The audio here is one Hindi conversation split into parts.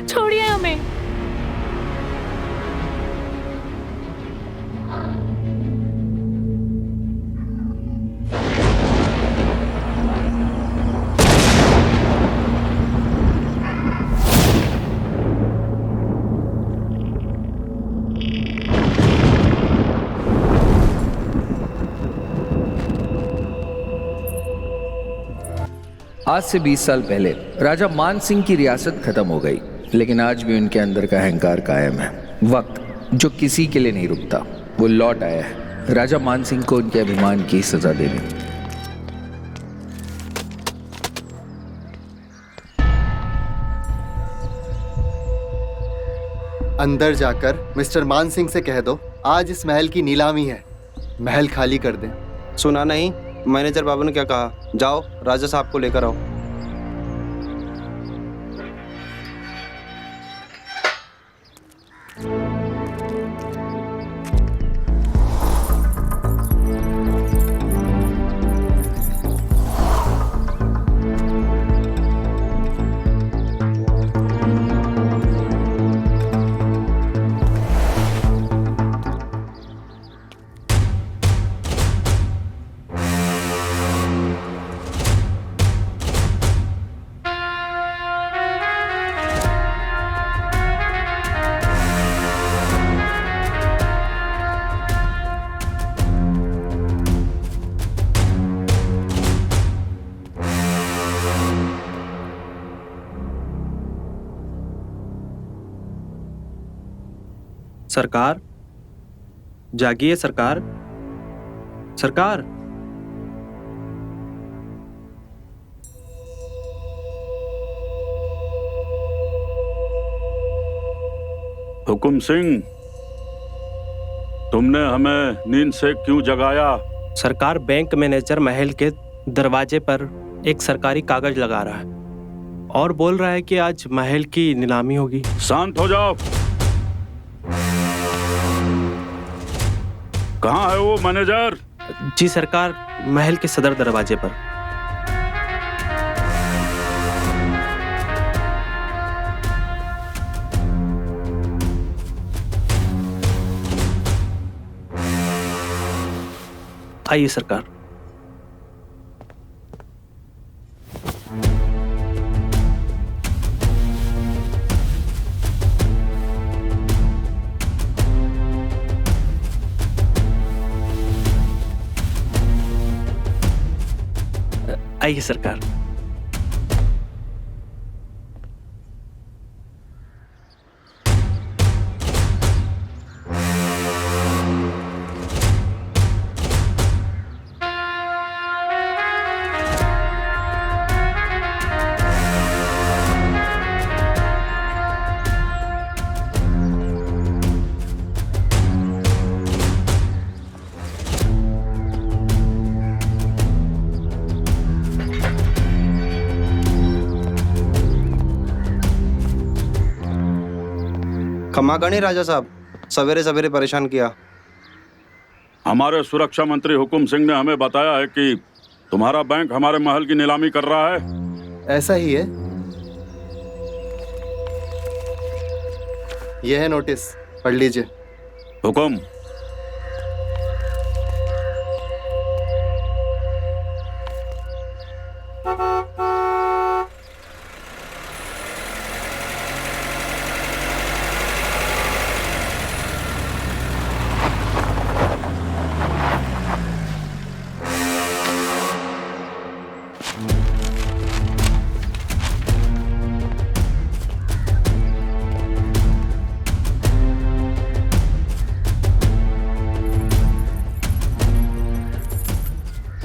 छोड़िए हमें। आज से 20 साल पहले राजा मान सिंह की रियासत खत्म हो गई, लेकिन आज भी उनके अंदर का अहंकार कायम है। वक्त जो किसी के लिए नहीं रुकता, वो लौट आया है राजा मान सिंह को उनके अभिमान की सजा देने। अंदर जाकर मिस्टर मान सिंह से कह दो आज इस महल की नीलामी है, महल खाली कर दें। सुना नहीं मैनेजर बाबू ने क्या कहा? जाओ राजा साहब को लेकर आओ। सरकार जागिए, सरकार, सरकार। हुकुम सिंह, तुमने हमें नींद से क्यों जगाया? सरकार, बैंक मैनेजर महल के दरवाजे पर एक सरकारी कागज लगा रहा है और बोल रहा है कि आज महल की नीलामी होगी। शांत हो जाओ। कहाँ है वो मैनेजर? जी सरकार, महल के सदर दरवाजे पर। आइए सरकार। आइए सरकार। खमा गणी राजा साहब, सवेरे सवेरे परेशान किया। हमारे सुरक्षा मंत्री हुकुम सिंह ने हमें बताया है कि तुम्हारा बैंक हमारे महल की नीलामी कर रहा है। ऐसा ही है। यह है नोटिस, पढ़ लीजिए। हुकुम।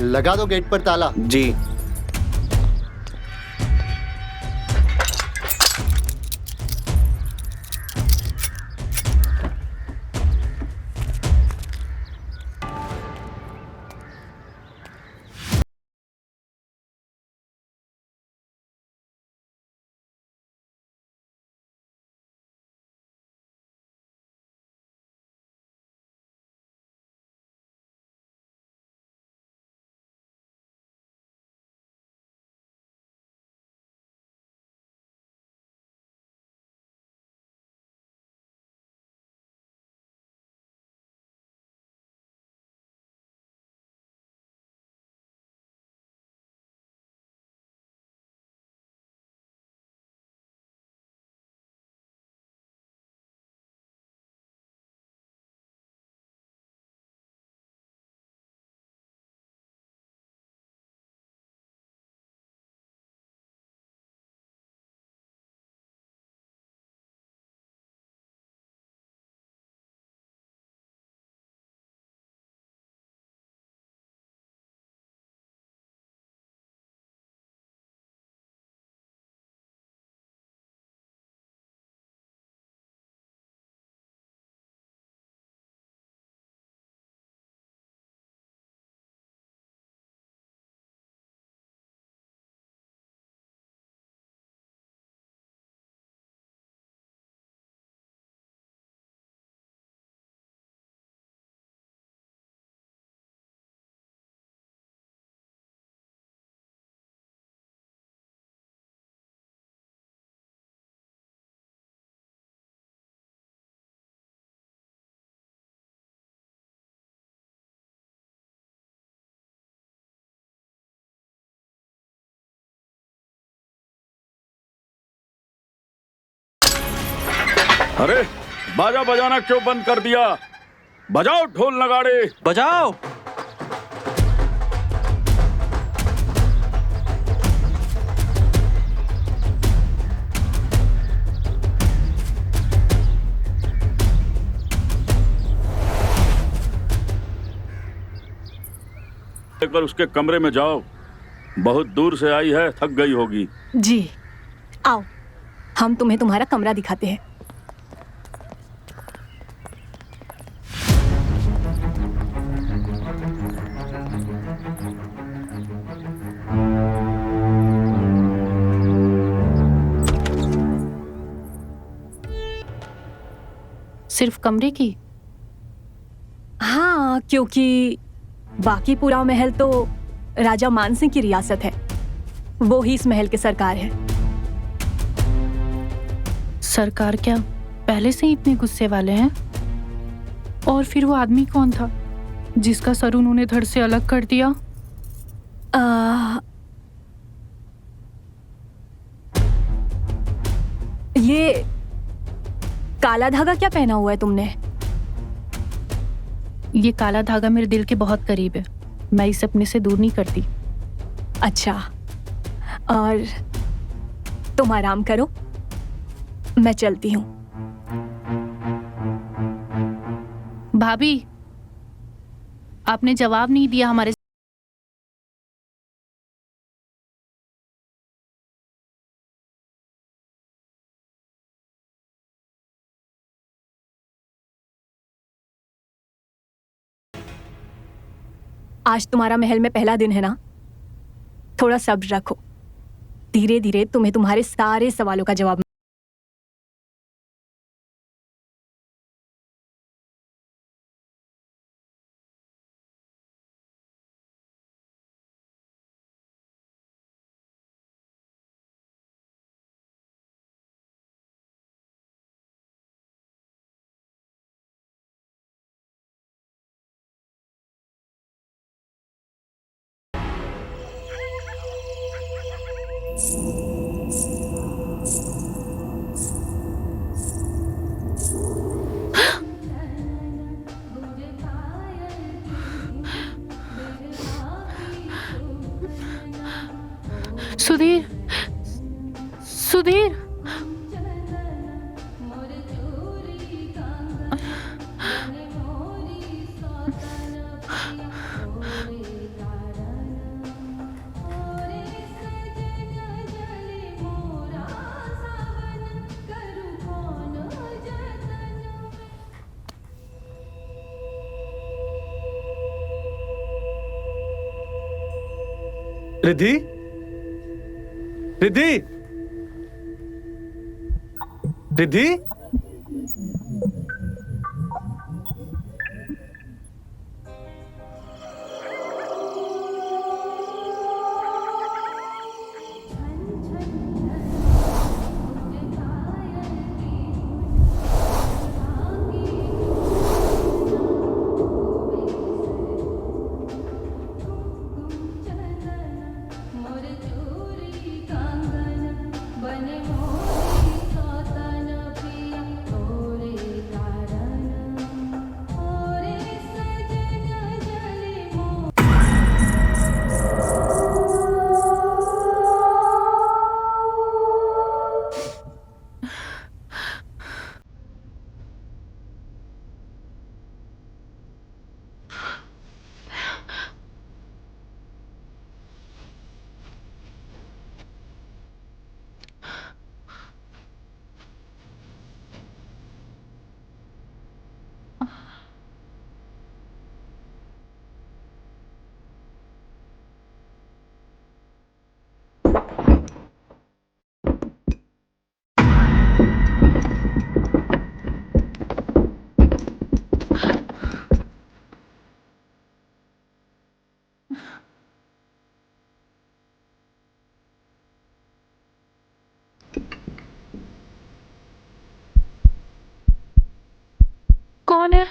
लगा दो गेट पर ताला। जी। अरे बाजा बजाना क्यों बंद कर दिया? बजाओ ढोल नगाड़े। बजाओ। लेकर उसके कमरे में जाओ। बहुत दूर से आई है, थक गई होगी। जी, आओ, हम तुम्हें तुम्हारा कमरा दिखाते हैं। सिर्फ कमरे की? हाँ, क्योंकि बाकी पूरा महल तो राजा मानसिंह की रियासत है। वो ही इस महल के सरकार है। सरकार क्या पहले से ही इतने गुस्से वाले हैं? और फिर वो आदमी कौन था जिसका सर उन्होंने धड़ से अलग कर दिया? ये काला धागा क्या पहना हुआ है तुमने? ये काला धागा मेरे दिल के बहुत करीब है। मैं इसे अपने से दूर नहीं करती। अच्छा, और तुम आराम करो, मैं चलती हूँ। भाभी, आपने जवाब नहीं दिया हमारे। आज तुम्हारा महल में पहला दिन है ना, थोड़ा सब्र रखो। धीरे धीरे तुम्हें तुम्हारे सारे सवालों का जवाब सुधीर, सुधीर। रिद्धि, रिद्धि, रिद्धि। कौन है?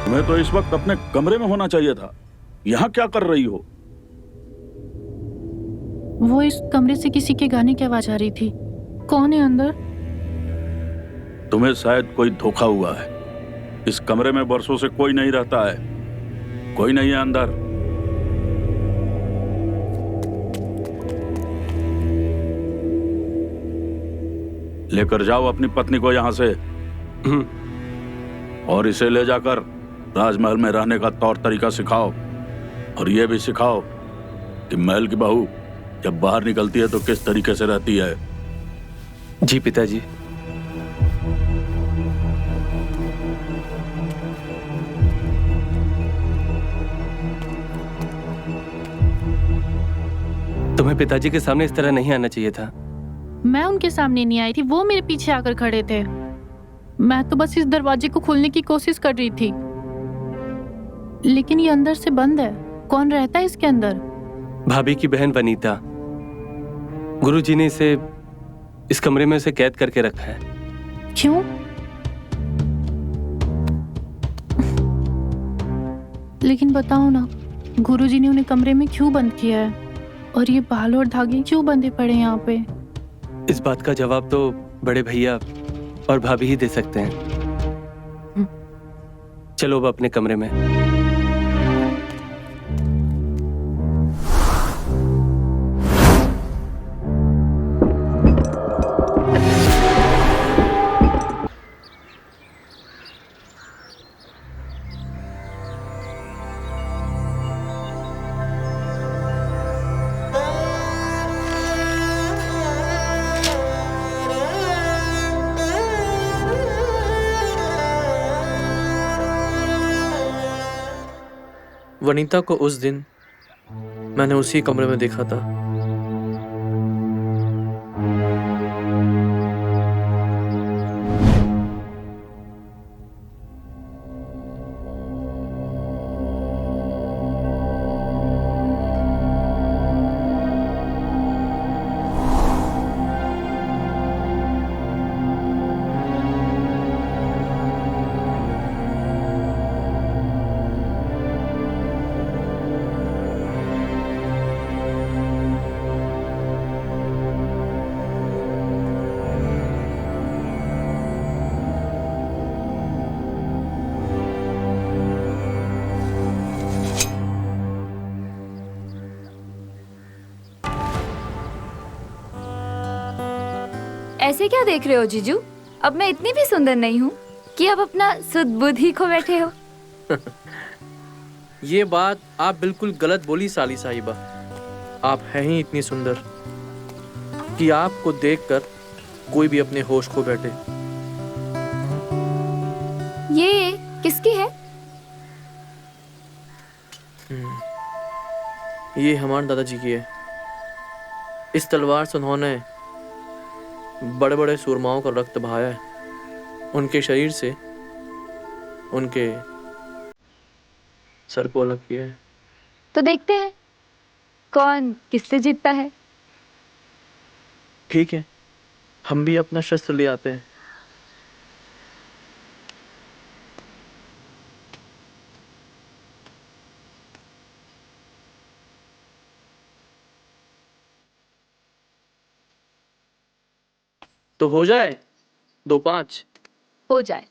तुम्हें तो इस वक्त अपने कमरे में होना चाहिए था। यहाँ क्या कर रही हो? वो इस कमरे से किसी के गाने की आवाज आ रही थी। कौन है अंदर? तुम्हें शायद कोई धोखा हुआ है। इस कमरे में बरसों से कोई नहीं रहता है। कोई नहीं है अंदर। लेकर जाओ अपनी पत्नी को यहाँ से और इसे ले जाकर राजमहल में रहने का तौर तरीका सिखाओ। और ये भी सिखाओ कि महल की बहू जब बाहर निकलती है तो किस तरीके से रहती है। जी पिताजी। तुम्हें पिताजी के सामने इस तरह नहीं आना चाहिए था। मैं उनके सामने नहीं आई थी, वो मेरे पीछे आकर खड़े थे। मैं तो बस इस दरवाजे को खोलने की कोशिश कर रही थी, लेकिन ये अंदर से बंद है। कौन रहता है इसके अंदर? भाभी की बहन वनीता। गुरुजी ने इसे इस कमरे में उसे कैद करके रखा है। क्यों? लेकिन बताओ ना, गुरुजी ने उन्हें कमरे में क्यों बंद किया है? और ये बाल और धागे क्यों बंधे पड़े यहाँ पे? इस बात का जवाब तो बड़े भैया और भाभी ही दे सकते हैं। चलो अब अपने कमरे में। वनीता को उस दिन मैंने उसी कमरे में देखा था। ऐसे क्या देख रहे हो जीजू? अब मैं इतनी भी सुंदर नहीं हूँ कि अब अपना सुध बुध ही खो बैठे हो। ये बात आप बिल्कुल गलत बोली साली साहिबा। आप हैं ही इतनी सुंदर कि आपको देखकर कोई भी अपने होश खो बैठे। ये किसकी है? ये हमारे दादाजी की है। इस तलवार से उन्होंने बड़े बड़े सूरमाओं का रक्त बहाया है। उनके शरीर से उनके सर को अलग किया है। तो देखते हैं कौन किससे जीतता है। ठीक है, हम भी अपना शस्त्र ले आते हैं। तो हो जाए 2-5। हो जाए।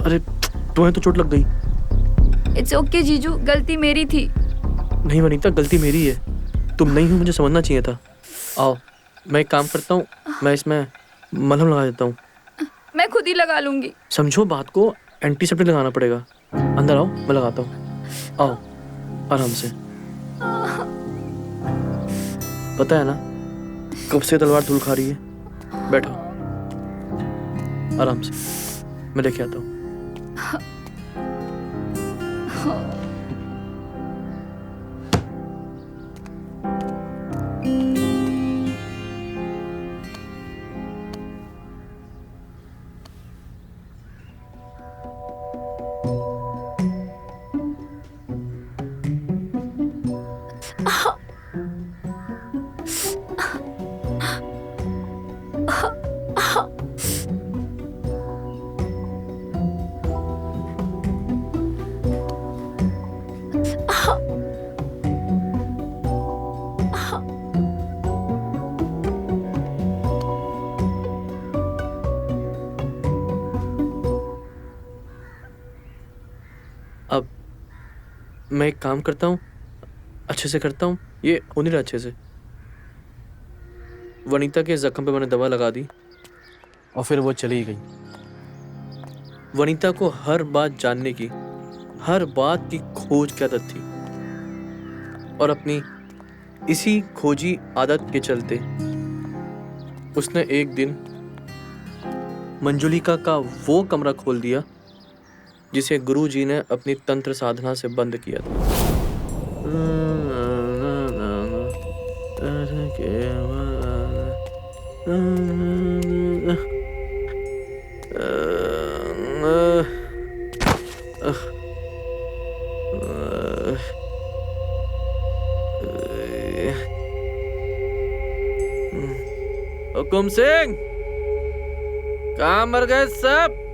अरे तुम्हें तो चोट लग गई। इट्स ओके जीजू, गलती मेरी थी। नहीं वनीता, गलती मेरी है। तुम नहीं हो, मुझे समझना चाहिए था। आओ, मैं एक काम करता हूँ, मैं इसमें मलहम लगा देता हूँ। मैं खुद ही लगा लूंगी। समझो बात को, एंटीसेप्टिक लगाना पड़ेगा। अंदर आओ, मैं लगाता हूँ। आओ, आराम से। पता है ना कब से तलवार धूल खा रही है। बैठो आराम से, मैं लेके आता हूँ। अब मैं एक काम करता हूँ, अच्छे से करता हूँ। ये हो नहीं रहा अच्छे से। वनीता के जख्म पे मैंने दवा लगा दी और फिर वो चली गई। वनीता को हर बात जानने की, हर बात की खोज की आदत थी और अपनी इसी खोजी आदत के चलते उसने एक दिन मंजुलिका का वो कमरा खोल दिया जिसे गुरुजी ने अपनी तंत्र साधना से बंद किया था। हुकुम सिंह, कहाँ मर गए सब?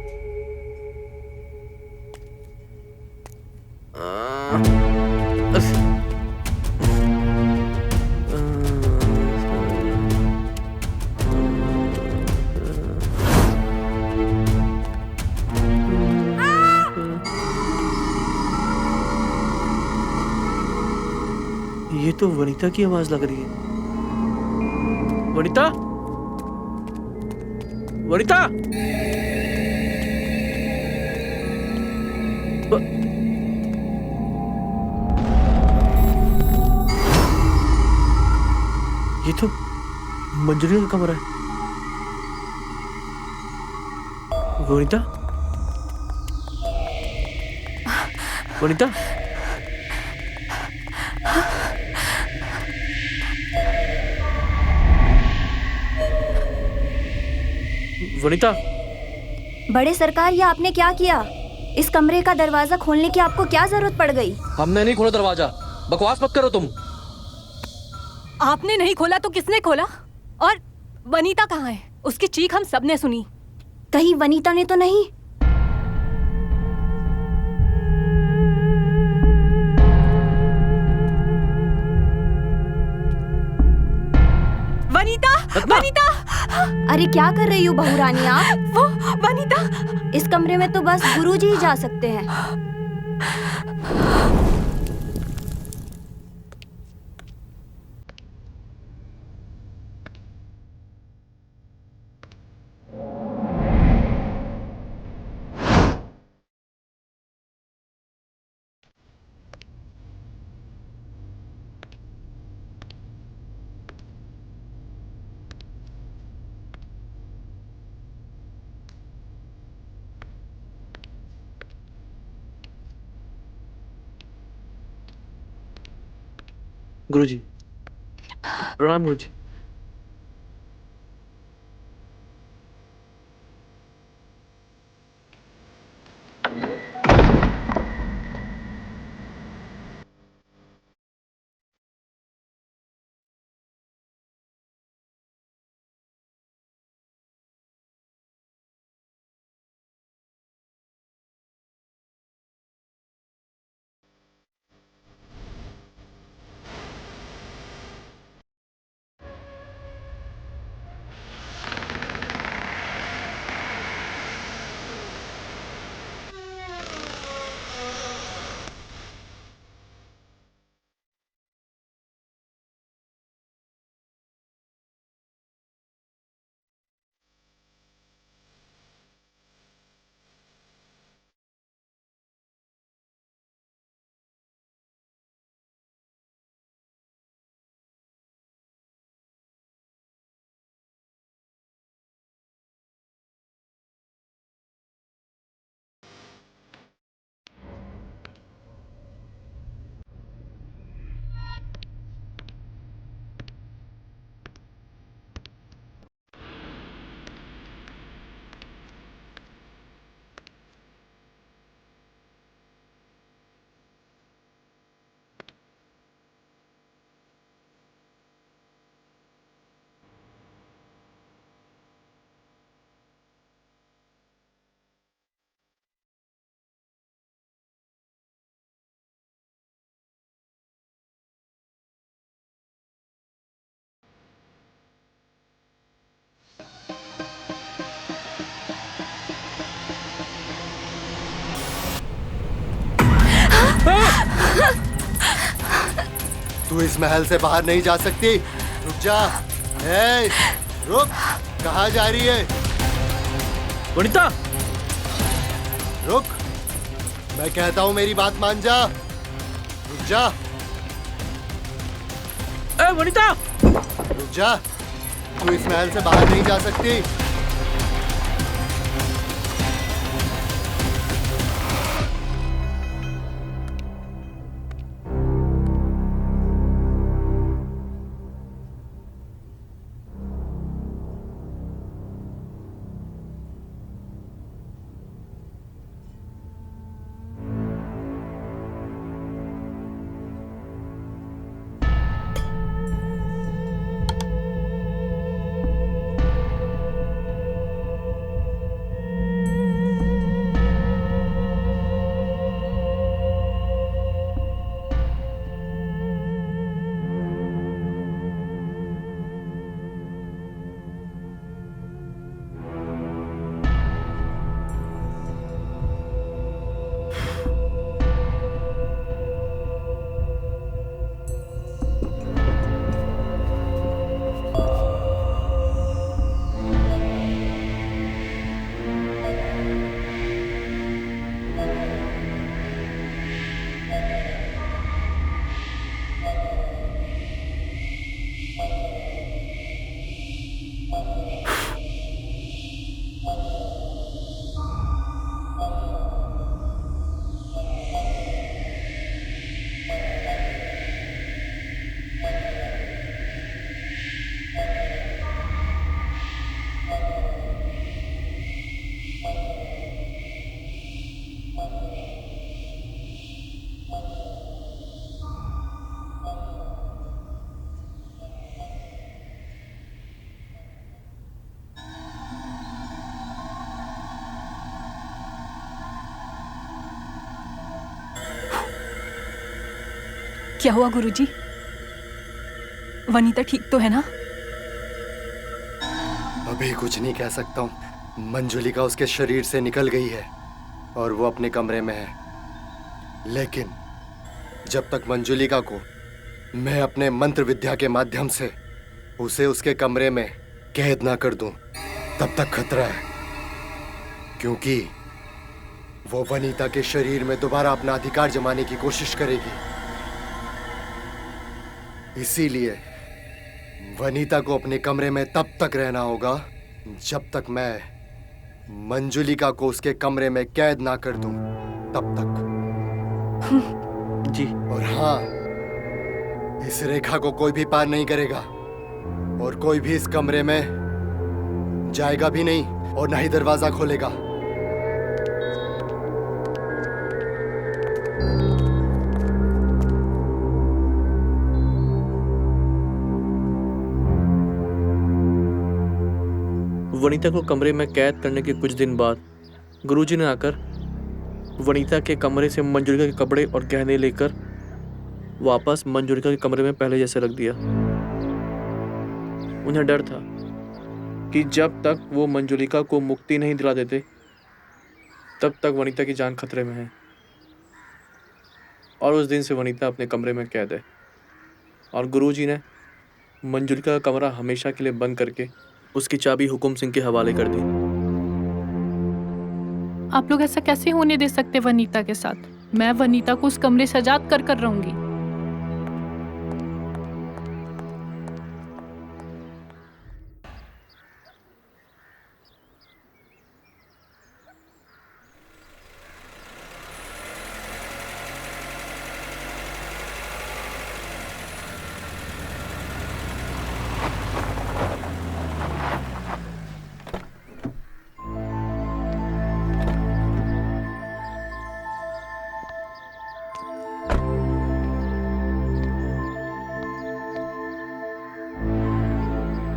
ये तो वनीता की आवाज लग रही है। वनिता, वनिता, ये तो मंजरी का कमरा है। वनिता, वनिता, वनिता, बड़े सरकार, ये आपने क्या किया? इस कमरे का दरवाजा खोलने की आपको क्या जरूरत पड़ गई? हमने नहीं खोला दरवाजा, बकवास मत करो तुम। आपने नहीं खोला तो किसने खोला? और वनीता कहाँ है? उसकी चीख हम सबने सुनी। कहीं वनीता ने तो नहीं? वनीता, वनीता! अरे क्या कर रही हो बहू रानी आप? वो वनीता! इस कमरे में तो बस गुरुजी ही जा सकते हैं। गुरुजी, प्रणाम गुरुजी। तू इस महल से बाहर नहीं जा सकती। रुक जा। ए, रुक। कहाँ जा रही है? वनिता, रुक। मैं कहता हूँ मेरी बात मान जा। रुक जा। ए वनिता, रुक जा। तू इस महल से बाहर नहीं जा सकती। क्या हुआ गुरुजी? वनीता ठीक तो है ना? अभी कुछ नहीं कह सकता हूँ। मंजुलिका उसके शरीर से निकल गई है और वो अपने कमरे में है। लेकिन जब तक मंजुलिका को मैं अपने मंत्र विद्या के माध्यम से उसे उसके कमरे में कैद ना कर दूं, तब तक खतरा है। क्योंकि वो वनीता के शरीर में दोबारा अपना अधिकार जमाने की कोशिश करेगी। इसीलिए वनीता को अपने कमरे में तब तक रहना होगा जब तक मैं मंजुलिका को उसके कमरे में कैद ना कर दूं, तब तक। जी। और हाँ, इस रेखा को कोई भी पार नहीं करेगा और कोई भी इस कमरे में जाएगा भी नहीं और ना ही दरवाजा खोलेगा। वनीता को कमरे में कैद करने के कुछ दिन बाद गुरुजी ने आकर वनीता के कमरे से मंजुलिका के कपड़े और गहने लेकर वापस मंजुलिका के कमरे में पहले जैसे रख दिया। उन्हें डर था कि जब तक वो मंजुलिका को मुक्ति नहीं दिला देते तब तक वनीता की जान खतरे में है। और उस दिन से वनीता अपने कमरे में कैद है और गुरुजी ने मंजुलिका का कमरा हमेशा के लिए बंद करके उसकी चाबी हुकुम सिंह के हवाले कर दी। आप लोग ऐसा कैसे होने दे सकते वनीता के साथ? मैं वनीता को उस कमरे से आजाद कर रहूंगी।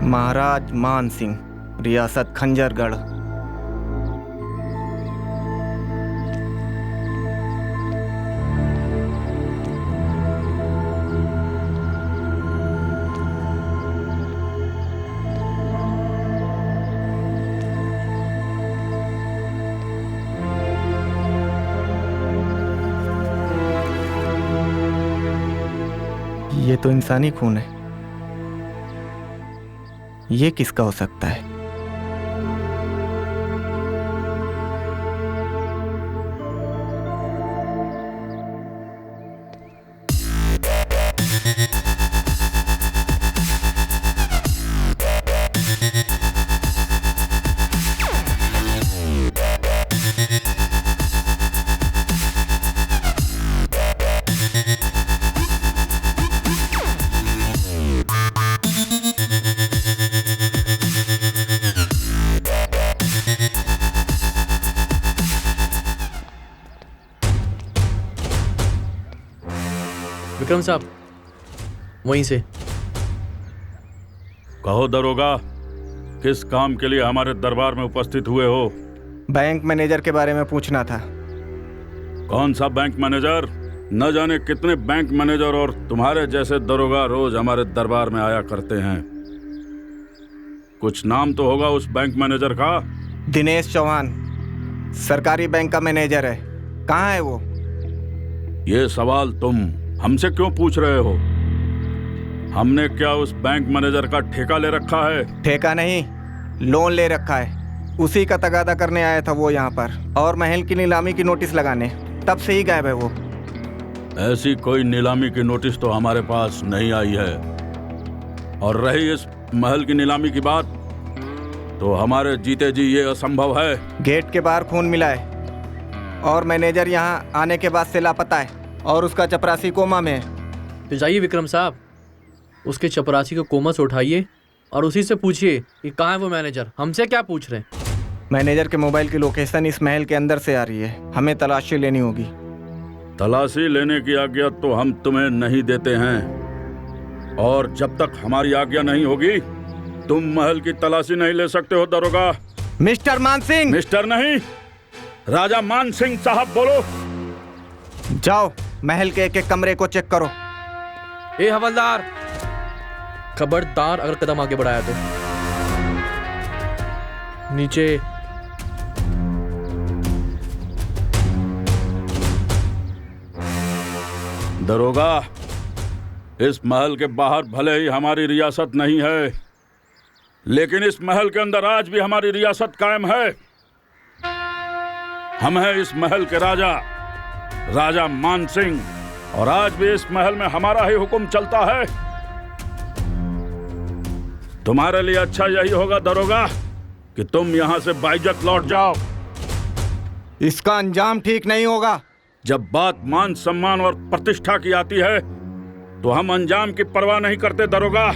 महाराज मान सिंह, रियासत खंजरगढ़। ये तो इंसानी खून है। ये किसका हो सकता है? विक्रम साहब, वहीं से। कहो दरोगा, किस काम के लिए हमारे दरबार में उपस्थित हुए हो? बैंक मैनेजर के बारे में पूछना था। कौन सा बैंक मैनेजर? न जाने कितने बैंक मैनेजर और तुम्हारे जैसे दरोगा रोज हमारे दरबार में आया करते हैं। कुछ नाम तो होगा उस बैंक मैनेजर का? दिनेश चौहान, सरकारी बैंक का मैनेजर है। कहाँ है वो? ये सवाल तुम हमसे क्यों पूछ रहे हो? हमने क्या उस बैंक मैनेजर का ठेका ले रखा है? ठेका नहीं, लोन ले रखा है। उसी का तगादा करने आया था वो यहाँ पर, और महल की नीलामी की नोटिस लगाने। तब से ही गायब है वो। ऐसी कोई नीलामी की नोटिस तो हमारे पास नहीं आई है। और रही इस महल की नीलामी की बात, तो हमारे जीते जी ये असंभव है। गेट के बाहर खून मिला है और मैनेजर यहाँ आने के बाद से लापता है और उसका चपरासी कोमा में है। तो जाइए विक्रम साहब, उसके चपरासी को कोमा से उठाइए और उसी से पूछिए कि कहाँ है वो मैनेजर। हमसे क्या पूछ रहे हैं? मैनेजर के मोबाइल की लोकेशन इस महल के अंदर से आ रही है। हमें तलाशी लेनी होगी। तलाशी लेने की आज्ञा तो हम तुम्हें नहीं देते हैं, और जब तक हमारी आज्ञा नहीं होगी तुम महल की तलाशी नहीं ले सकते हो दरोगा। मिस्टर मान सिंह। मिस्टर नहीं, राजा मान सिंह साहब बोलो। जाओ, महल के एक एक कमरे को चेक करो। ए हवलदार, खबरदार अगर कदम आगे बढ़ाया तो नीचे। दरोगा, इस महल के बाहर भले ही हमारी रियासत नहीं है, लेकिन इस महल के अंदर आज भी हमारी रियासत कायम है। हम हैं इस महल के राजा, राजा मान सिंह, और आज भी इस महल में हमारा ही हुक्म चलता है। तुम्हारे लिए अच्छा यही होगा दरोगा कि तुम यहां से बाइज्जत लौट जाओ। इसका अंजाम ठीक नहीं होगा। जब बात मान सम्मान और प्रतिष्ठा की आती है तो हम अंजाम की परवाह नहीं करते दरोगा।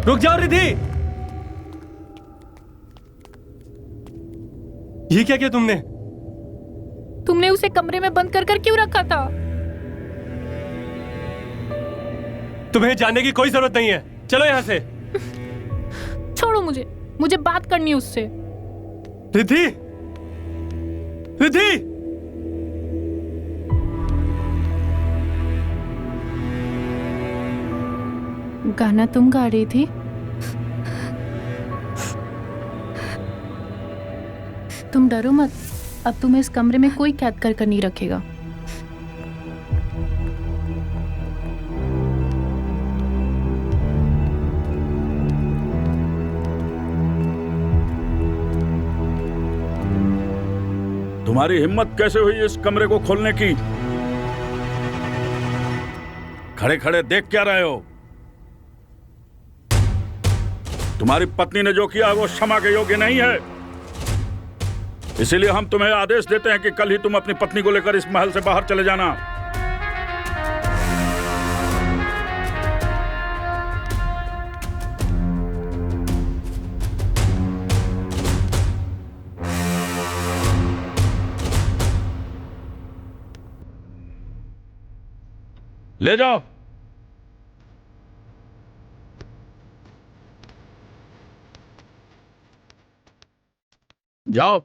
रुक जाओ रिधि। ये क्या किया तुमने? तुमने उसे कमरे में बंद कर क्यों रखा था? तुम्हें जाने की कोई जरूरत नहीं है, चलो यहां से। छोड़ो मुझे बात करनी है उससे। रिधि, रिधि! गाना तुम गा रही थी? तुम डरो मत, अब तुम्हें इस कमरे में कोई कैद कर नहीं रखेगा। तुम्हारी हिम्मत कैसे हुई इस कमरे को खोलने की? खड़े खड़े देख क्या रहे हो? तुम्हारी पत्नी ने जो किया वो क्षमा के योग्य नहीं है। इसीलिए हम तुम्हें आदेश देते हैं कि कल ही तुम अपनी पत्नी को लेकर इस महल से बाहर चले जाना। ले जाओ। जाओ।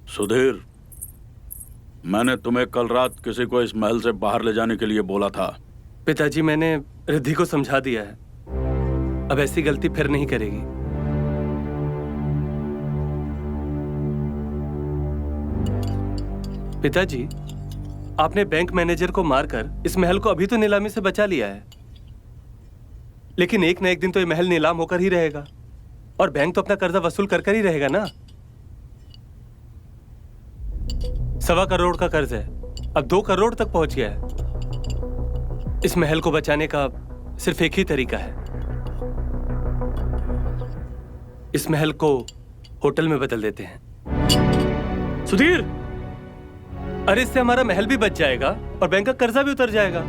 सुधीर, मैंने तुम्हें कल रात किसी को इस महल से बाहर ले जाने के लिए बोला था। पिताजी, मैंने रिद्धि को समझा दिया है, अब ऐसी गलती फिर नहीं करेगी। पिताजी, आपने बैंक मैनेजर को मारकर इस महल को अभी तो नीलामी से बचा लिया है, लेकिन एक न एक दिन तो ये महल नीलाम होकर ही रहेगा और बैंक तो अपना कर्जा वसूल कर ही रहेगा ना। 1.25 करोड़ का कर्ज है, अब 2 करोड़ तक पहुंच गया है। इस महल को बचाने का सिर्फ एक ही तरीका है, इस महल को होटल में बदल देते हैं। सुधीर, अरे इससे हमारा महल भी बच जाएगा और बैंक का कर्जा भी उतर जाएगा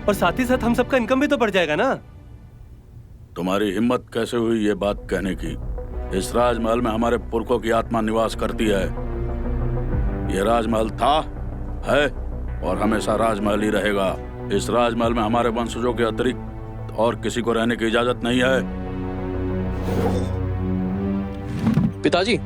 और साथ ही साथ हम सबका इनकम भी तो बढ़ जाएगा ना। तुम्हारी हिम्मत कैसे हुई ये बात कहने की? इस राजमहल में हमारे पुरखों की आत्मा निवास करती है। ये राजमहल था, है और हमेशा राजमहल ही रहेगा। इस राजमहल में हमारे वंशजों के अतिरिक्त और किसी को रहने की इजाजत नहीं है। पिताजी,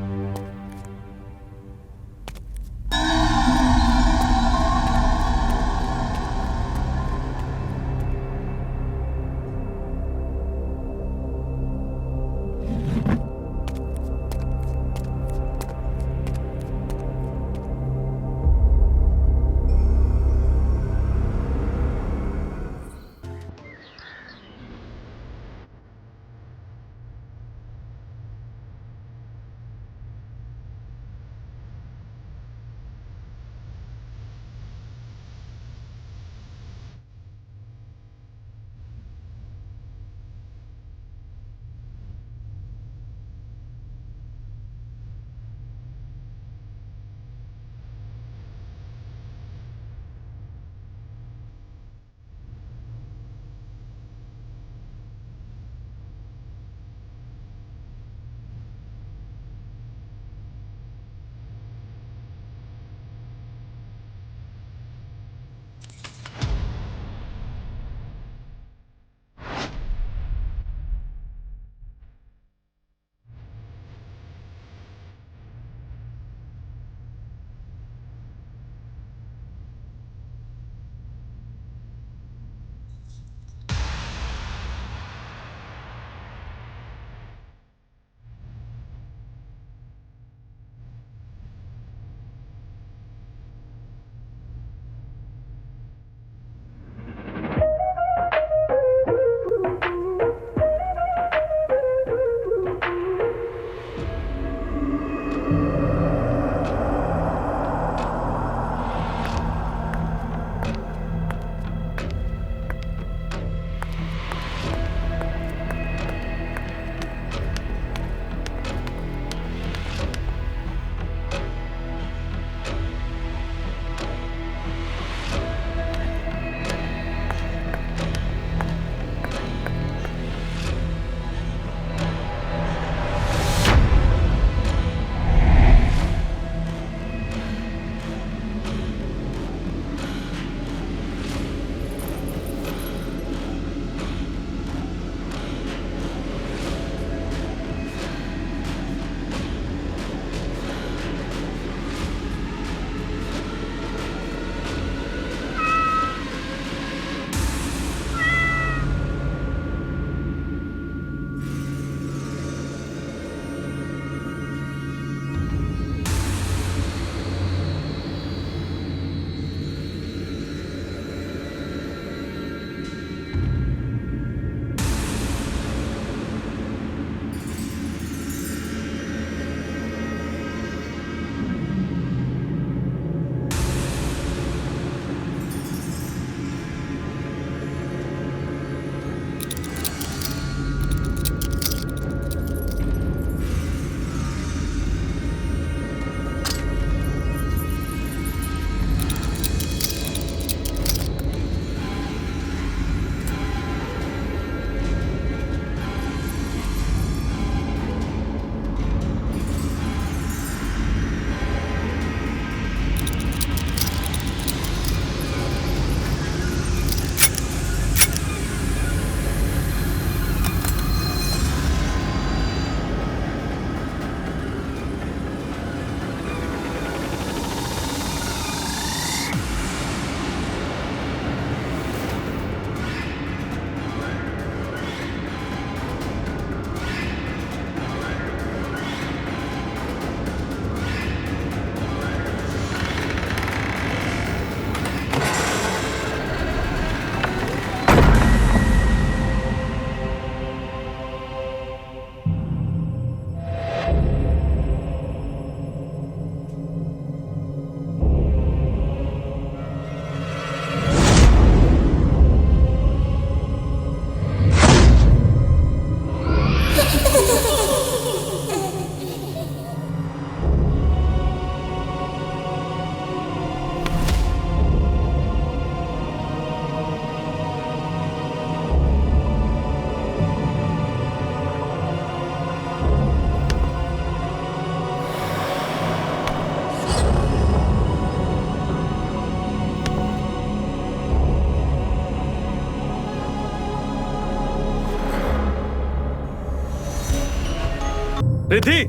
रिद्धि,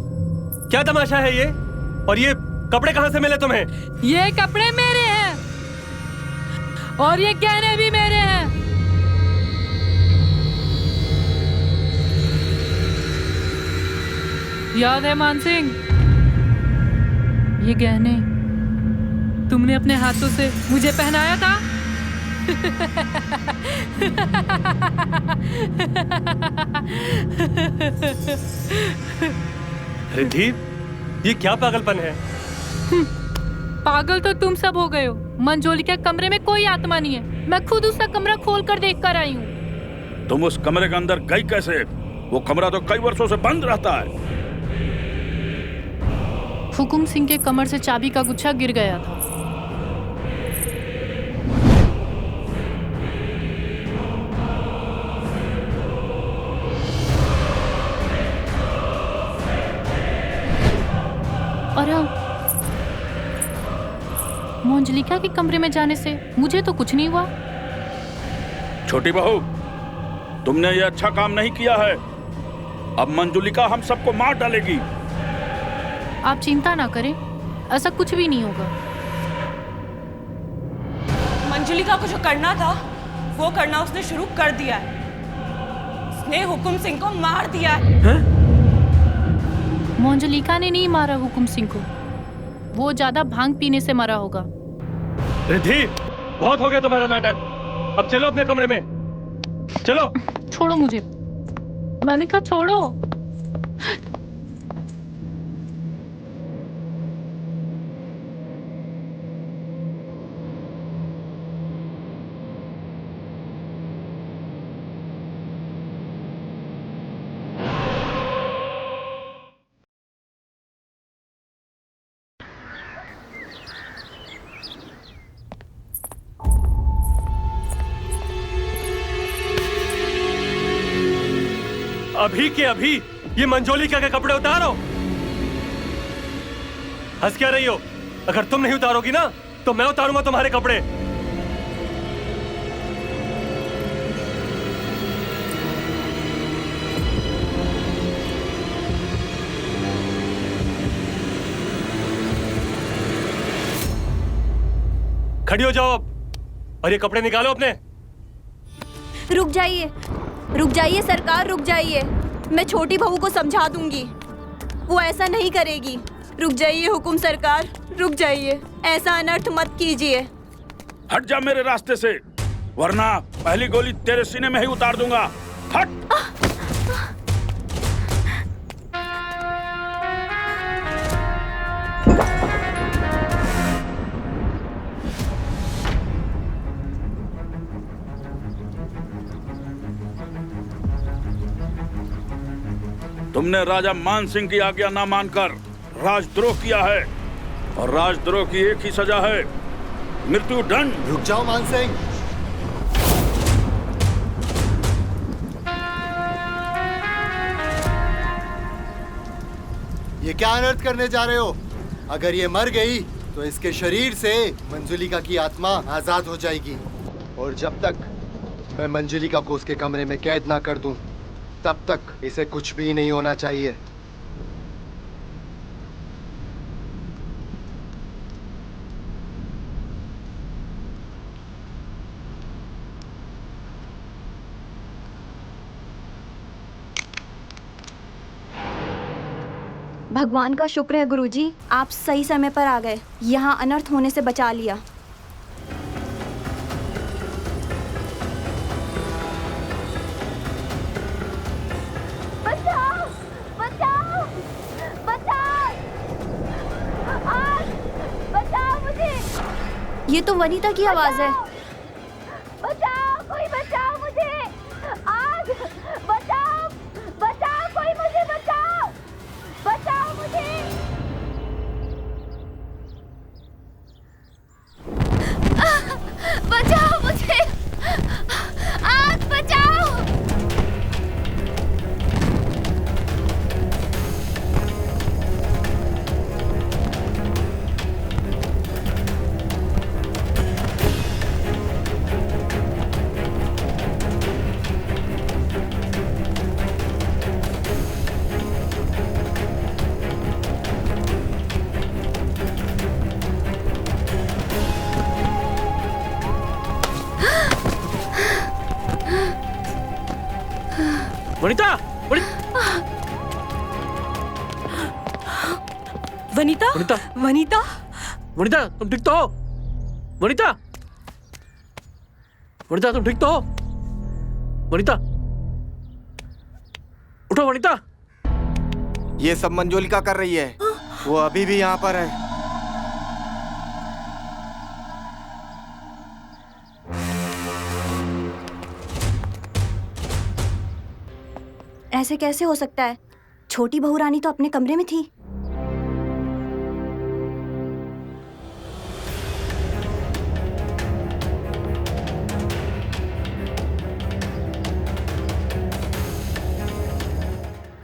क्या तमाशा है ये? और ये कपड़े कहाँ से मिले तुम्हें? ये कपड़े मेरे हैं और ये गहने भी मेरे हैं। याद है मानसिंह, ये गहने तुमने अपने हाथों से मुझे पहनाया था। रिद्धि, ये क्या पागलपन है? पागल तो तुम सब हो गए हो। मंजोली के कमरे में कोई आत्मा नहीं है। मैं खुद उसका कमरा खोल कर देख कर आई हूँ। तुम उस कमरे के अंदर गई कैसे? वो कमरा तो कई वर्षों से बंद रहता है। हुकुम सिंह के कमर से चाबी का गुच्छा गिर गया था। और मंजलिका के कमरे में जाने से मुझे तो कुछ नहीं हुआ। छोटी बहू, तुमने ये अच्छा काम नहीं किया है। अब मंजुलिका हम सबको मार डालेगी। आप चिंता ना करें, ऐसा कुछ भी नहीं होगा। मंजुलिका को जो करना था वो करना उसने शुरू कर दिया है। उसने हुकुम सिंह को मार दिया है। मंजुलिका ने नहीं मारा हुकुम सिंह को, वो ज्यादा भांग पीने से मरा होगा। रिद्धि, बहुत हो गया तुम्हारा नाटक। अब चलो अपने कमरे में, चलो। छोड़ो मुझे, मैंने कहा छोड़ो। अभी के अभी ये मंजोलिका के कपड़े उतारो। हंस क्या रही हो? अगर तुम नहीं उतारोगी ना तो मैं उतारूंगा तुम्हारे कपड़े। खड़ी हो जाओ अब और ये कपड़े निकालो अपने। रुक जाइए सरकार, रुक जाइए। मैं छोटी बहू को समझा दूंगी, वो ऐसा नहीं करेगी। रुक जाइए हुकुम सरकार, रुक जाइए। ऐसा अनर्थ मत कीजिए। हट जा मेरे रास्ते से, वरना पहली गोली तेरे सीने में ही उतार दूंगा। हट। तुमने राजा मान सिंह की आज्ञा ना मानकर राजद्रोह किया है और राजद्रोह की एक ही सजा है, मृत्यु दंड। रुक जाओ मान सिंह। ये क्या अनर्थ करने जा रहे हो? अगर ये मर गई तो इसके शरीर से मंजुलिका की आत्मा आजाद हो जाएगी, और जब तक मैं मंजुलिका को उसके कमरे में कैद ना कर दूं तब तक इसे कुछ भी नहीं होना चाहिए। भगवान का शुक्र है गुरुजी, आप सही समय पर आ गए। यहाँ अनर्थ होने से बचा लिया। बचाओ, बचाओ, बचाओ, आग, बचाओ मुझे। ये तो वनीता की आवाज है। बचाओ, कोई बचाओ मुझे। आग, बचाओ, बचाओ, कोई मुझे बचाओ, बचाओ मुझे। बचाओ मुझे, आग, बचाओ। वनिता, वनिता, वनिता, वनिता, वनिता, तुम ठीक तो हो? वनिता, वनिता, तुम ठीक तो हो? वनिता, उठो वनिता। ये सब मंजुलिका कर रही है, वो अभी भी यहाँ पर है। ऐसे कैसे हो सकता है? छोटी बहू रानी तो अपने कमरे में थी।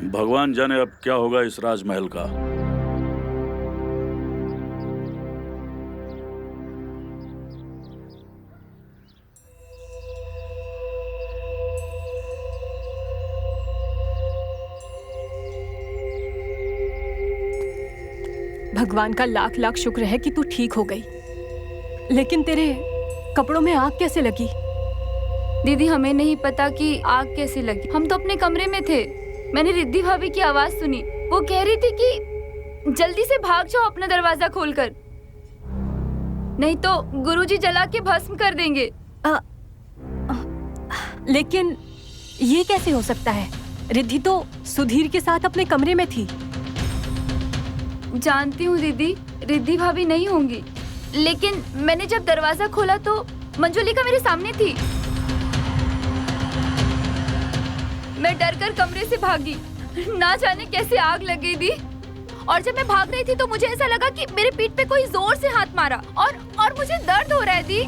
भगवान जाने अब क्या होगा इस राजमहल का। भगवान का लाख लाख शुक्र है कि तू ठीक हो गई, लेकिन तेरे कपड़ों में आग कैसे लगी? दीदी हमें नहीं पता कि आग कैसे लगी। हम तो अपने कमरे में थे। मैंने रिद्धि भाभी की आवाज सुनी। वो कह रही थी कि जल्दी से भाग जाओ अपना दरवाजा खोलकर, नहीं तो गुरुजी जला के भस्म कर देंगे। लेकिन ये कैसे हो सकता है? रिद्धि तो सुधीर के साथ अपने कमरे में थी। जानती हूँ दीदी, रिद्धि भाभी नहीं होंगी, लेकिन मैंने जब दरवाजा खोला तो मंजुलिका मेरे सामने थी। मैं डरकर कमरे से भागी, ना जाने कैसे आग लग गई थी। और जब मैं भाग रही थी तो मुझे ऐसा लगा कि मेरे पीठ पे कोई जोर से हाथ मारा और मुझे दर्द हो रहा है दी।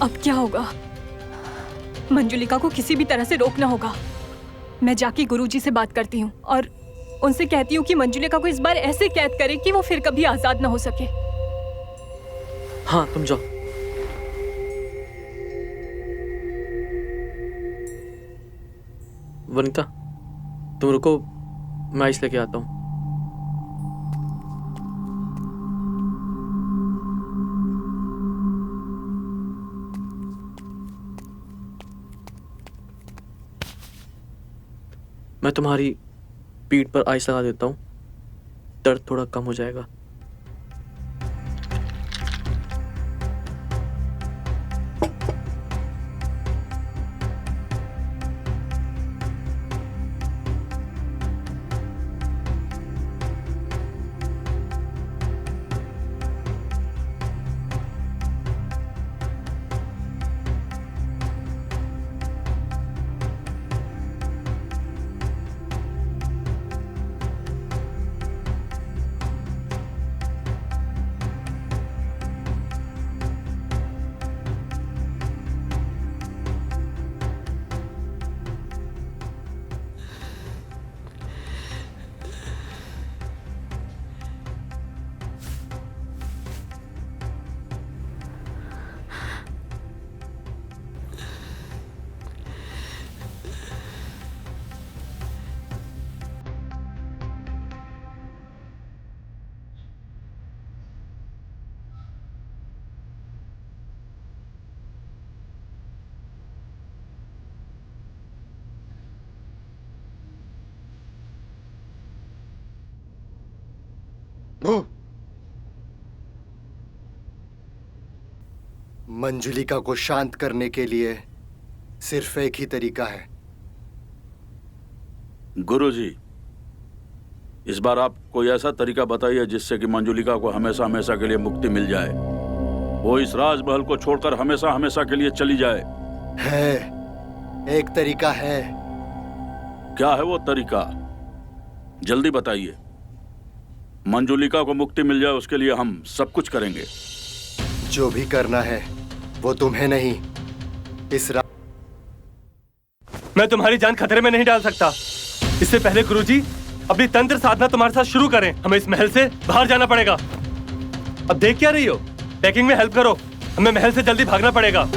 अब क्या होगा? मंजुलिका को किसी भी तरह से रोकना होगा। मैं जाके गुरुजी से बात करती हूँ और उनसे कहती हूँ कि मंजुलिका को इस बार ऐसे कैद करे कि वो फिर कभी आजाद ना हो सके। हाँ, तुम जाओ। वनिता, तुम रुको, मैं आइस लेके आता हूँ। मैं तुम्हारी पीठ पर आइस लगा देता हूँ, दर्द थोड़ा कम हो जाएगा। मंजुलिका को शांत करने के लिए सिर्फ एक ही तरीका है। गुरुजी, इस बार आप कोई ऐसा तरीका बताइए जिससे कि मंजुलिका को हमेशा हमेशा के लिए मुक्ति मिल जाए, वो इस राजमहल को छोड़कर हमेशा हमेशा के लिए चली जाए। है, एक तरीका है। क्या है वो तरीका? जल्दी बताइए। मंजुलिका को मुक्ति मिल जाए उसके लिए हम सब कुछ करेंगे। जो भी करना है वो तुम्हें नहीं, मैं तुम्हारी जान खतरे में नहीं डाल सकता। इससे पहले गुरुजी अपनी तंत्र साधना तुम्हारे साथ शुरू करें, हमें इस महल से बाहर जाना पड़ेगा। अब देख क्या रही हो? पैकिंग में हेल्प करो, हमें महल से जल्दी भागना पड़ेगा।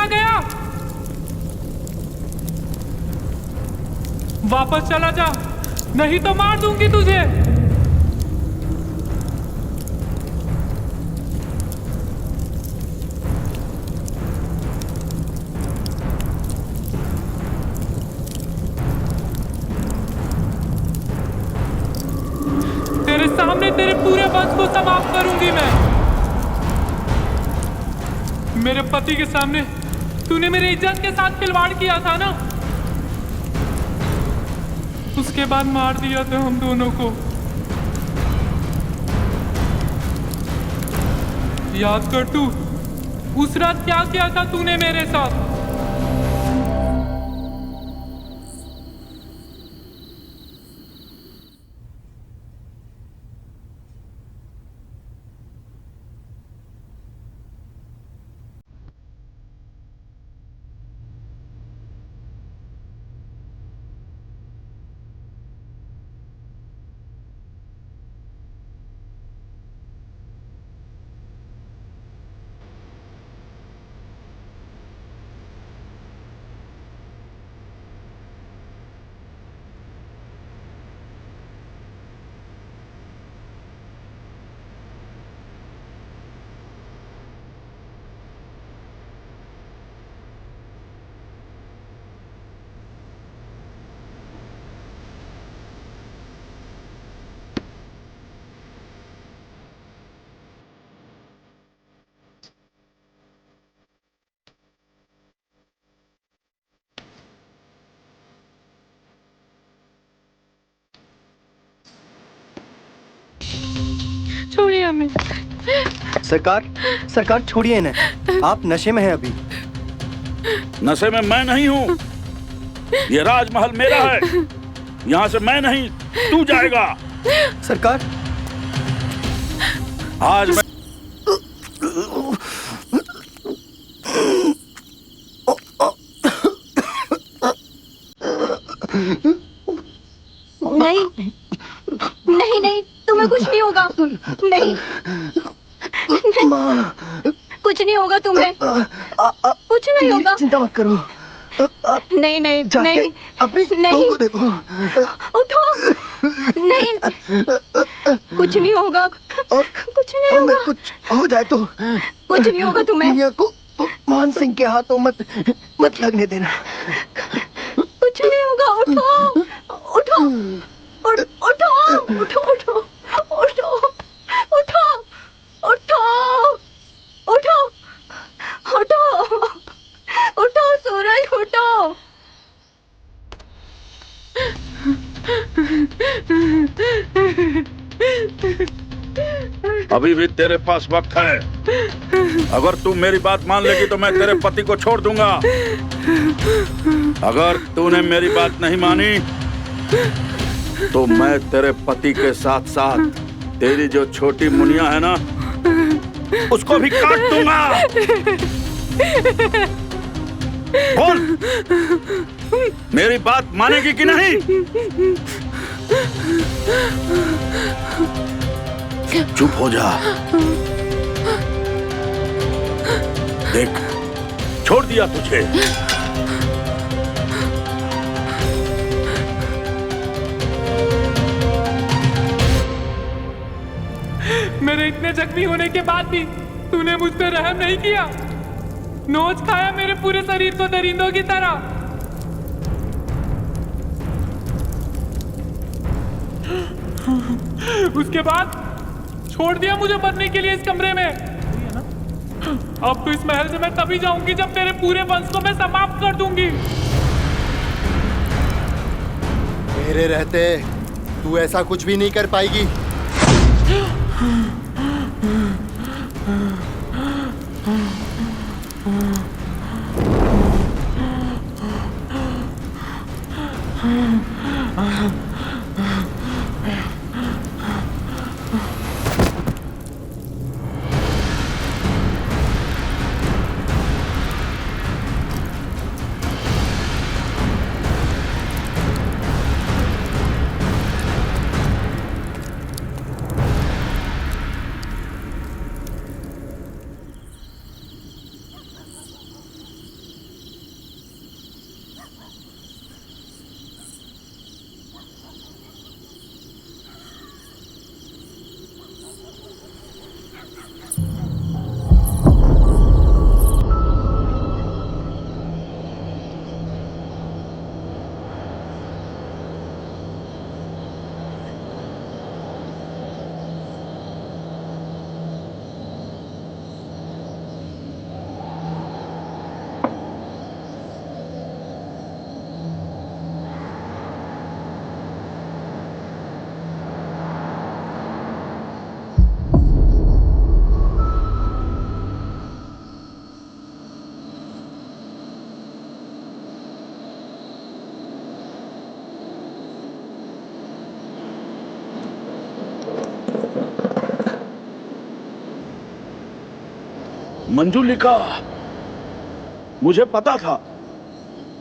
आ गया? वापस चला जा, नहीं तो मार दूंगी तुझे। तेरे सामने तेरे पूरे वंश को समाप्त करूंगी मैं। मेरे पति के सामने तूने मेरी इज्जत के साथ खिलवाड़ किया था ना, उसके बाद मार दिया था हम दोनों को। याद कर तू उस रात क्या किया था तूने मेरे साथ। छोड़िए हमें। सरकार छोड़िए इन्हें, आप नशे में हैं अभी। नशे में मैं नहीं हूँ, ये राजमहल मेरा है, यहाँ से मैं नहीं तू जाएगा। सरकार आज मैं नहीं नहीं, तुम्हें कुछ नहीं होगा। नहीं कुछ नहीं होगा तुम्हें, कुछ नहीं होगा। चिंता मत करो। नहीं नहीं नहीं नहीं, देखो उठो। नहीं कुछ नहीं होगा, कुछ नहीं होगा। कुछ हो जाए तो कुछ नहीं होगा तुम्हें। को मान सिंह के हाथों मत लगने देना। कुछ नहीं होगा। उठो उठो उठो उठो उठो उठो उठो उठो उठो उठो उठो सूरज उठो। अभी भी तेरे पास वक्त है, अगर तू मेरी बात मान लेगी तो मैं तेरे पति को छोड़ दूंगा। अगर तूने मेरी बात नहीं मानी तो मैं तेरे पति के साथ साथ तेरी जो छोटी मुनिया है ना, उसको भी काट दूंगा। बोल, मेरी बात मानेगी कि नहीं? चुप हो जा। देख, छोड़ दिया तुझे। मेरे इतने जख्मी होने के बाद भी तूने मुझ पे रहम नहीं किया, नोच खाया मेरे पूरे शरीर को दरिंदों की तरह। उसके बाद छोड़ दिया मुझे मरने के लिए इस कमरे में। अब तो इस महल से मैं तभी जाऊंगी जब तेरे पूरे वंश को मैं समाप्त कर दूंगी। मेरे रहते तू ऐसा कुछ भी नहीं कर पाएगी। मंजुलिका, मुझे पता था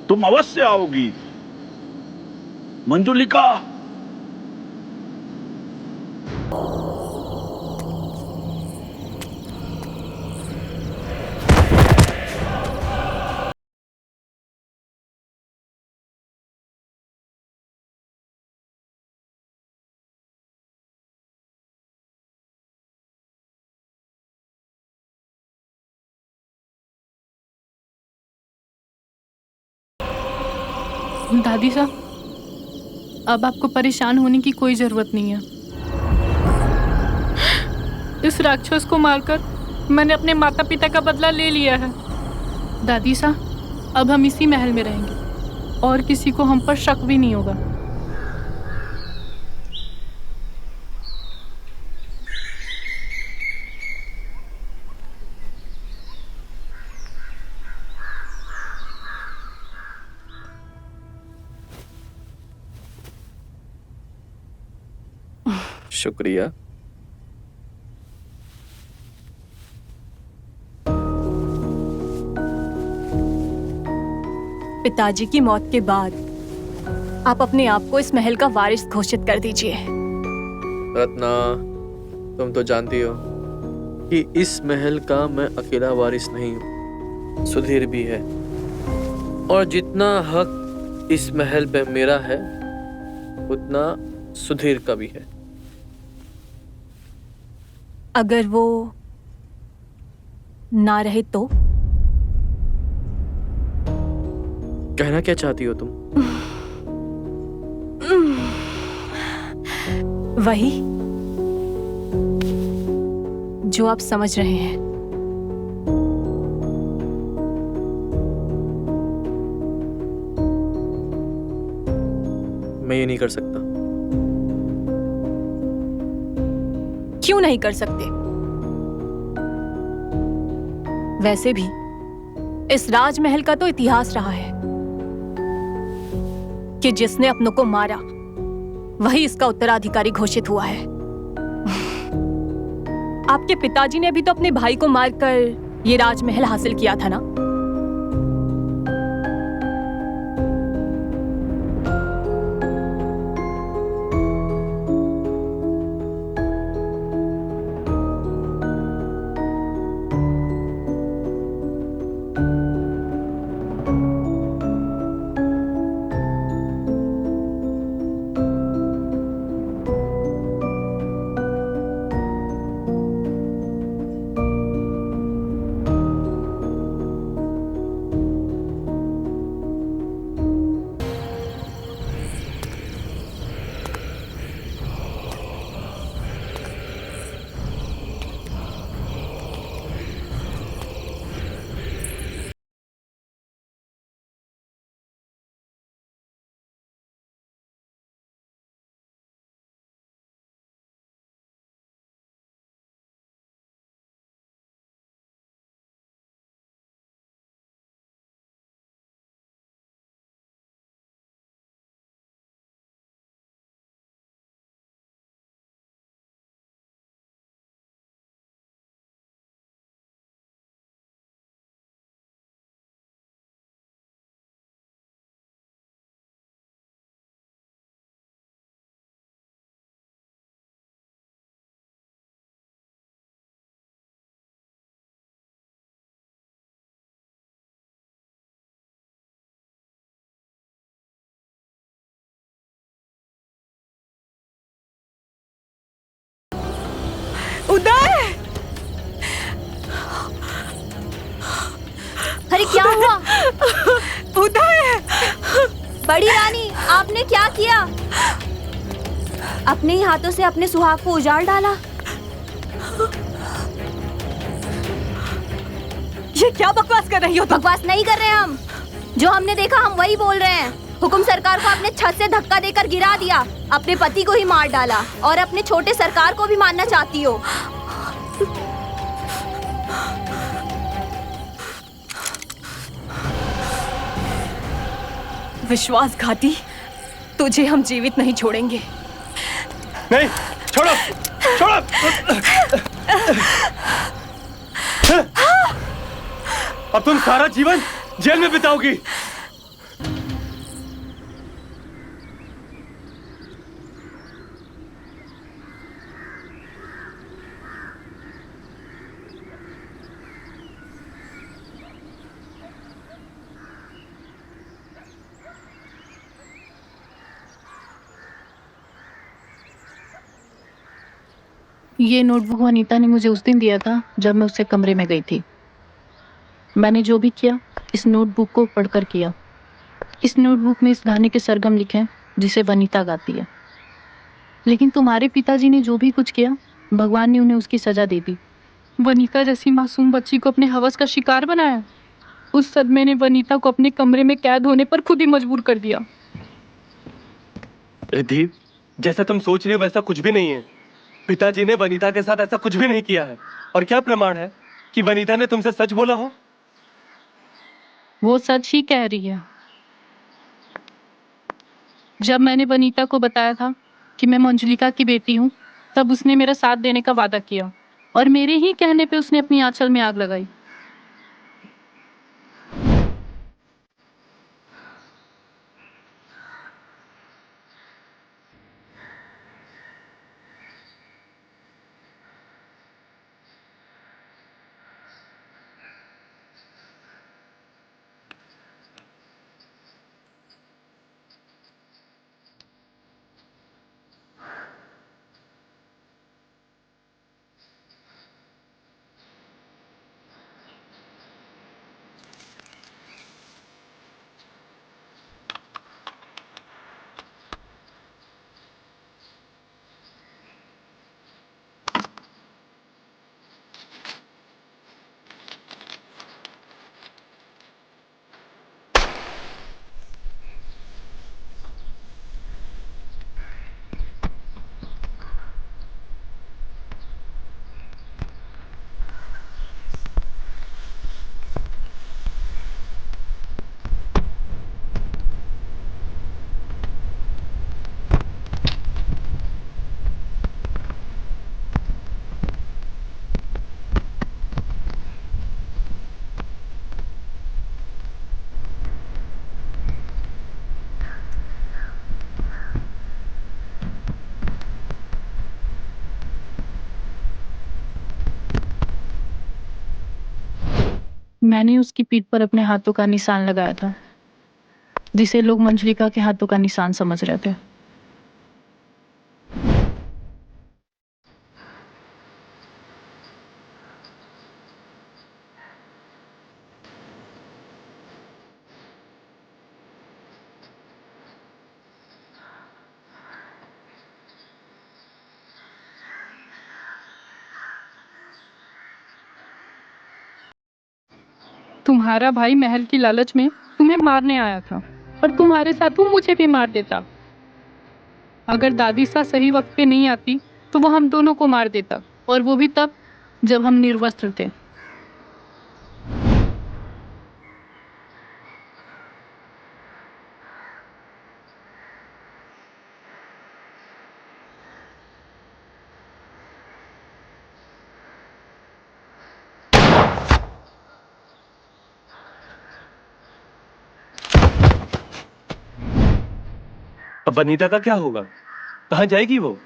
तुम अवश्य आओगी। मंजुलिका, दादी साहब, अब आपको परेशान होने की कोई जरूरत नहीं है। इस राक्षस को मारकर मैंने अपने माता पिता का बदला ले लिया है। दादी साहब, अब हम इसी महल में रहेंगे और किसी को हम पर शक भी नहीं होगा। शुक्रिया। पिताजी की मौत के बाद आप अपने आप को इस महल का वारिस घोषित कर दीजिए। रत्ना, तुम तो जानती हो कि इस महल का मैं अकेला वारिस नहीं हूँ, सुधीर भी है। और जितना हक इस महल पे मेरा है उतना सुधीर का भी है। अगर वो ना रहे तो? कहना क्या चाहती हो तुम? वही जो आप समझ रहे हैं। मैं ये नहीं कर सकता। क्यों नहीं कर सकते? वैसे भी इस राजमहल का तो इतिहास रहा है कि जिसने अपनों को मारा वही इसका उत्तराधिकारी घोषित हुआ है। आपके पिताजी ने भी तो अपने भाई को मारकर ये राजमहल हासिल किया था ना? उदय! अरे क्या हुआ? उधर! बड़ी रानी, आपने क्या किया? अपने ही हाथों से अपने सुहाग को उजाड़ डाला। ये क्या बकवास कर रही हो तुम? बकवास नहीं कर रहे हम। जो हमने देखा हम वही बोल रहे हैं। हुकुम सरकार को अपने छत से धक्का देकर गिरा दिया, अपने पति को ही मार डाला और अपने छोटे सरकार को भी मारना चाहती हो। विश्वासघाती, तुझे हम जीवित नहीं छोड़ेंगे। नहीं, छोड़ो, छोड़ो। अब तुम सारा जीवन जेल में बिताओगी। ये नोटबुक वनीता ने मुझे उस दिन दिया था जब मैं उससे कमरे में गई थी। मैंने जो भी किया इस नोटबुक को पढ़कर किया। इस नोटबुक में इस गाने के सरगम लिखे हैं जिसे वनीता गाती है। लेकिन तुम्हारे पिताजी ने जो भी कुछ किया, भगवान ने उन्हें उसकी सजा दे दी। वनीता जैसी मासूम बच्ची को अपने हवस का शिकार बनाया। उस सदमे ने वनीता को अपने कमरे में कैद होने पर खुद ही मजबूर कर दिया। रिद्धि, जैसा तुम सोच रहे हो वैसा कुछ भी नहीं है। पिताजी ने वनीता के साथ ऐसा कुछ भी नहीं किया है। और क्या प्रमाण है कि वनीता ने तुमसे सच बोला हो? वो सच ही कह रही है। जब मैंने वनीता को बताया था कि मैं मंजुलिका की बेटी हूँ, तब उसने मेरा साथ देने का वादा किया और मेरे ही कहने पे उसने अपनी आंचल में आग लगाई। मैंने उसकी पीठ पर अपने हाथों का निशान लगाया था, जिसे लोग मंजुलिका के हाथों का निशान समझ रहे थे। तुम्हारा भाई महल की लालच में तुम्हें मारने आया था और तुम्हारे साथ वो मुझे भी मार देता। अगर दादी सा सही वक्त पे नहीं आती तो वो हम दोनों को मार देता, और वो भी तब जब हम निर्वस्त्र थे। अब वनीता का क्या होगा? कहाँ जाएगी वो?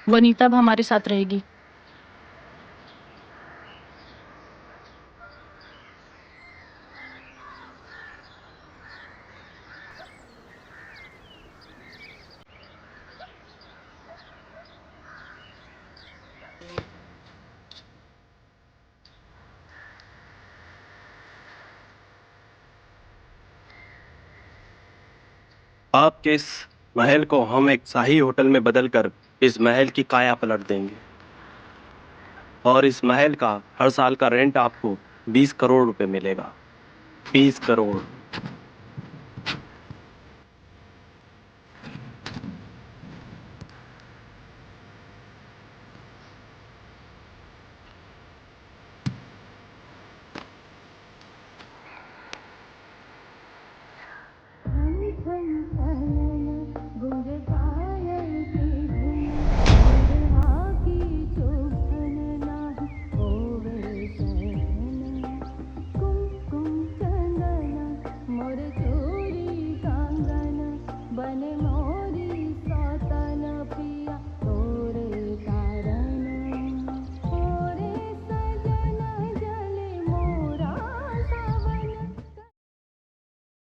वनीता अब हमारे साथ रहेगी। आपके इस महल को हम एक शाही होटल में बदलकर इस महल की काया पलट देंगे और इस महल का हर साल का रेंट आपको 20 करोड़ रुपए मिलेगा। 20 करोड़।